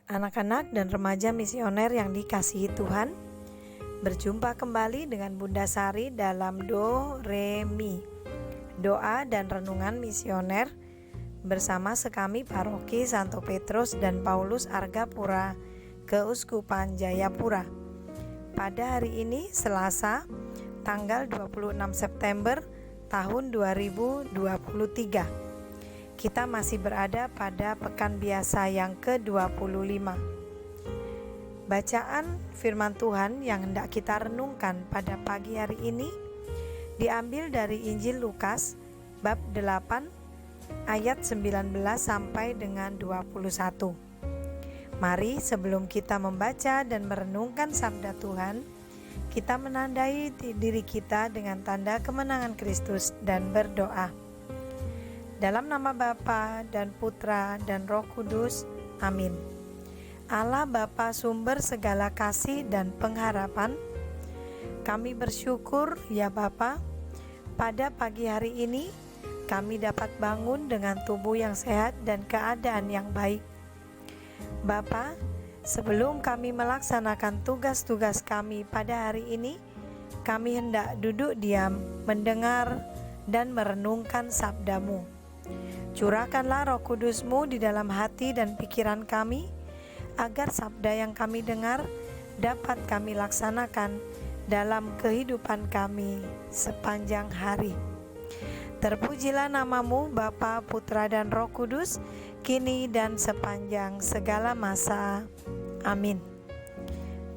Anak-anak dan remaja misioner yang dikasihi Tuhan, berjumpa kembali dengan Bunda Sari dalam Do Re Mi, doa dan renungan misioner bersama sekami Paroki Santo Petrus dan Paulus Argapura, Keuskupan Jayapura. Pada hari ini Selasa, tanggal 26 September tahun 2023. Kita masih berada pada pekan biasa yang ke-25. Bacaan firman Tuhan yang hendak kita renungkan pada pagi hari ini diambil dari Injil Lukas bab 8 ayat 19 sampai dengan 21. Mari sebelum kita membaca dan merenungkan sabda Tuhan, kita menandai diri kita dengan tanda kemenangan Kristus dan berdoa. Dalam nama Bapa dan Putra dan Roh Kudus, amin. Allah Bapa sumber segala kasih dan pengharapan, kami bersyukur ya Bapa, pada pagi hari ini kami dapat bangun dengan tubuh yang sehat dan keadaan yang baik. Bapa, sebelum kami melaksanakan tugas-tugas kami pada hari ini, kami hendak duduk diam, mendengar dan merenungkan sabda-Mu. Curahkanlah Roh Kudus-Mu di dalam hati dan pikiran kami, agar sabda yang kami dengar dapat kami laksanakan dalam kehidupan kami sepanjang hari. Terpujilah nama-Mu Bapa, Putra dan Roh Kudus, kini dan sepanjang segala masa. Amin.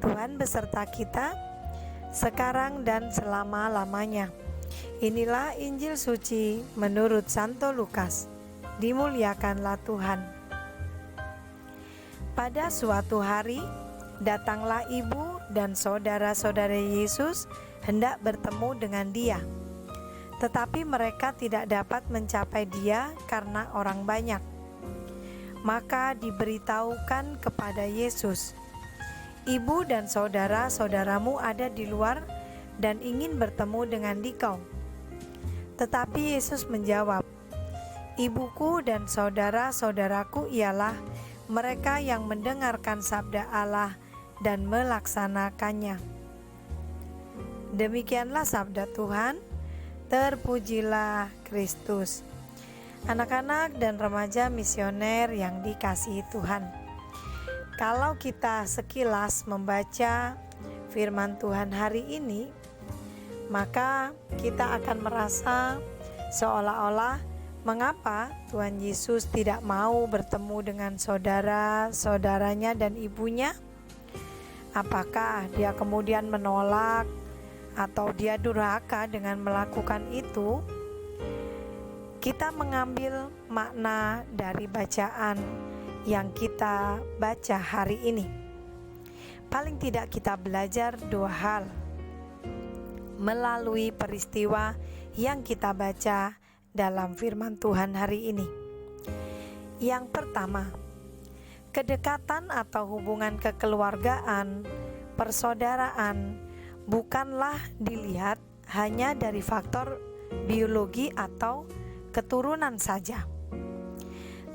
Tuhan beserta kita, sekarang dan selama-lamanya. Inilah Injil suci menurut Santo Lukas. Dimuliakanlah Tuhan. Pada suatu hari, datanglah ibu dan saudara-saudara Yesus hendak bertemu dengan Dia. Tetapi mereka tidak dapat mencapai Dia karena orang banyak. Maka diberitahukan kepada Yesus, "Ibu dan saudara-saudaramu ada di luar dan ingin bertemu dengan Dikau." Tetapi Yesus menjawab, "Ibuku dan saudara-saudaraku ialah mereka yang mendengarkan sabda Allah dan melaksanakannya." Demikianlah sabda Tuhan. Terpujilah Kristus. Anak-anak dan remaja misioner yang dikasihi Tuhan, kalau kita sekilas membaca firman Tuhan hari ini, maka kita akan merasa seolah-olah mengapa Tuhan Yesus tidak mau bertemu dengan saudara-saudaranya dan ibunya? Apakah dia kemudian menolak atau dia durhaka dengan melakukan itu? Kita mengambil makna dari bacaan yang kita baca hari ini. Paling tidak kita belajar dua hal melalui peristiwa yang kita baca dalam firman Tuhan hari ini. Yang pertama, kedekatan atau hubungan kekeluargaan, persaudaraan bukanlah dilihat hanya dari faktor biologi atau keturunan saja,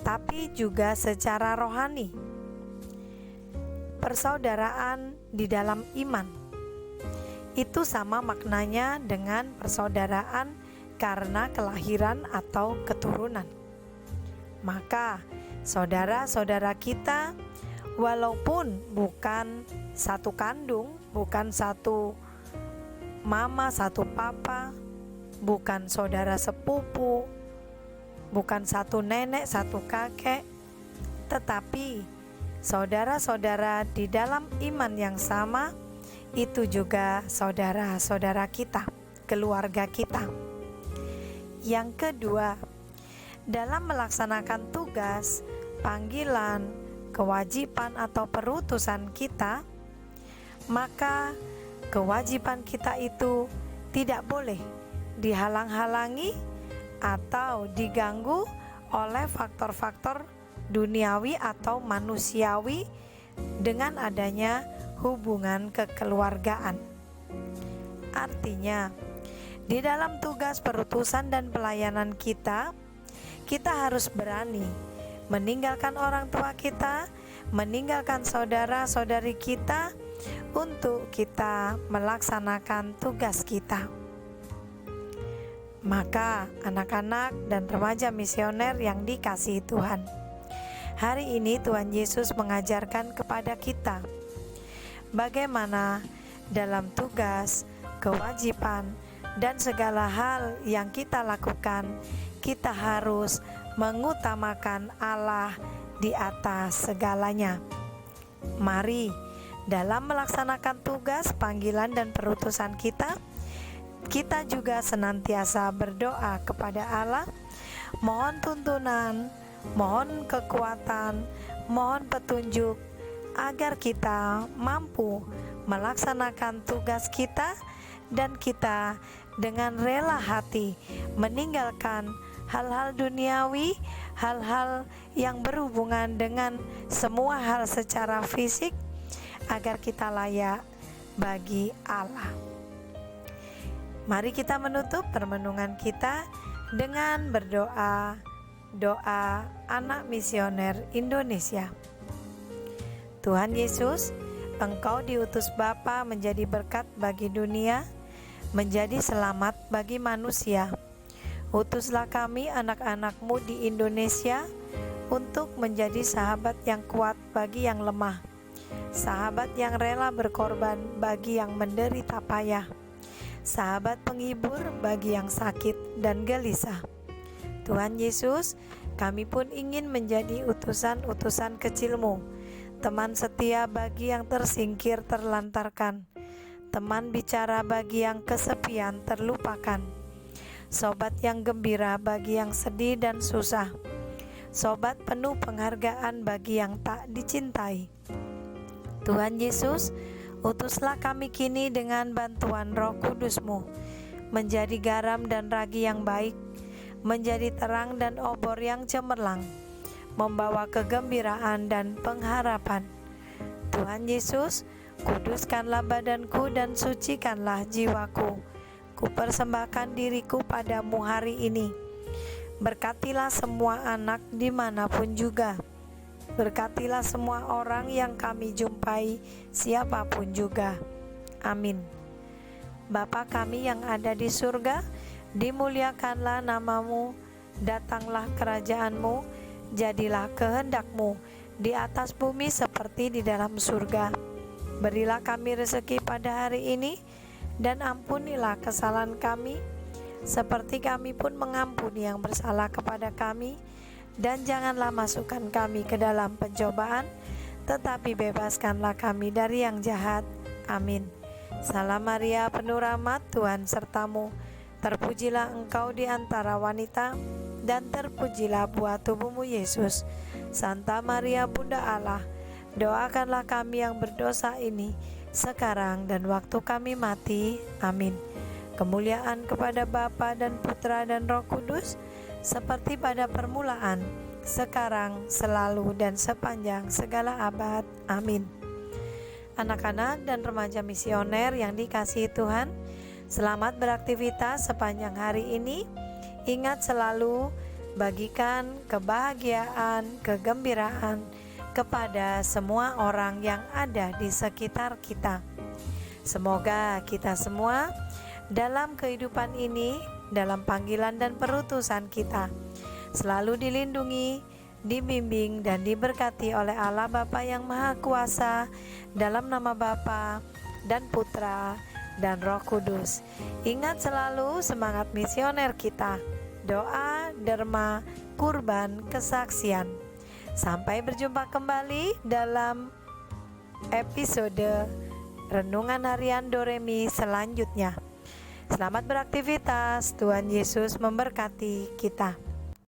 tapi juga secara rohani. Persaudaraan di dalam iman itu sama maknanya dengan persaudaraan karena kelahiran atau keturunan. Maka saudara-saudara kita, walaupun bukan satu kandung, bukan satu mama, satu papa, bukan saudara sepupu, bukan satu nenek, satu kakek, tetapi saudara-saudara di dalam iman yang sama, itu juga saudara-saudara kita, keluarga kita. Yang kedua, dalam melaksanakan tugas, panggilan, kewajiban atau perutusan kita, maka kewajiban kita itu tidak boleh dihalang-halangi atau diganggu oleh faktor-faktor duniawi atau manusiawi dengan adanya hubungan kekeluargaan. Artinya, di dalam tugas perutusan dan pelayanan kita harus berani meninggalkan orang tua kita, meninggalkan saudara-saudari kita untuk kita melaksanakan tugas kita. Maka anak-anak dan remaja misioner yang dikasihi Tuhan, hari ini Tuhan Yesus mengajarkan kepada kita bagaimana dalam tugas, kewajiban, dan segala hal yang kita lakukan, kita harus mengutamakan Allah di atas segalanya. Mari dalam melaksanakan tugas, panggilan, dan perutusan kita juga senantiasa berdoa kepada Allah, mohon tuntunan, mohon kekuatan, mohon petunjuk, agar kita mampu melaksanakan tugas kita dan kita dengan rela hati meninggalkan hal-hal duniawi, hal-hal yang berhubungan dengan semua hal secara fisik, agar kita layak bagi Allah. Mari kita menutup permenungan kita dengan berdoa, doa anak misioner Indonesia. Tuhan Yesus, Engkau diutus Bapa menjadi berkat bagi dunia, menjadi selamat bagi manusia. Utuslah kami anak-anak-Mu di Indonesia untuk menjadi sahabat yang kuat bagi yang lemah, sahabat yang rela berkorban bagi yang menderita payah, sahabat penghibur bagi yang sakit dan gelisah. Tuhan Yesus, kami pun ingin menjadi utusan-utusan kecil-Mu, teman setia bagi yang tersingkir terlantarkan, teman bicara bagi yang kesepian terlupakan, sobat yang gembira bagi yang sedih dan susah, sobat penuh penghargaan bagi yang tak dicintai. Tuhan Yesus, utuslah kami kini dengan bantuan Roh Kudus-Mu, menjadi garam dan ragi yang baik, menjadi terang dan obor yang cemerlang, membawa kegembiraan dan pengharapan. Tuhan Yesus, kuduskanlah badanku dan sucikanlah jiwaku. Kupersembahkan diriku padamu hari ini. Berkatilah semua anak dimanapun juga. Berkatilah semua orang yang kami jumpai, siapapun juga. Amin. Bapa kami yang ada di surga, dimuliakanlah nama-Mu, datanglah kerajaan-Mu, jadilah kehendak-Mu di atas bumi seperti di dalam surga. Berilah kami rezeki pada hari ini, dan ampunilah kesalahan kami, seperti kami pun mengampuni yang bersalah kepada kami. Dan janganlah masukkan kami ke dalam pencobaan, tetapi bebaskanlah kami dari yang jahat. Amin. Salam Maria, penuh rahmat, Tuhan sertamu. Terpujilah engkau di antara wanita, dan terpujilah buah tubuhmu Yesus. Santa Maria Bunda Allah, doakanlah kami yang berdosa ini, sekarang dan waktu kami mati. Amin. Kemuliaan kepada Bapa dan Putra dan Roh Kudus, seperti pada permulaan, sekarang, selalu, dan sepanjang segala abad. Amin. Anak-anak dan remaja misioner yang dikasihi Tuhan, selamat beraktivitas sepanjang hari ini. Ingat selalu bagikan kebahagiaan, kegembiraan kepada semua orang yang ada di sekitar kita. Semoga kita semua dalam kehidupan ini, dalam panggilan dan perutusan kita, selalu dilindungi, dibimbing, dan diberkati oleh Allah Bapa yang Maha Kuasa, dalam nama Bapa dan Putra dan Roh Kudus. Ingat selalu semangat misioner kita, doa, derma, kurban, kesaksian. Sampai berjumpa kembali dalam episode Renungan Harian Doremi selanjutnya. Selamat beraktivitas, Tuhan Yesus memberkati kita.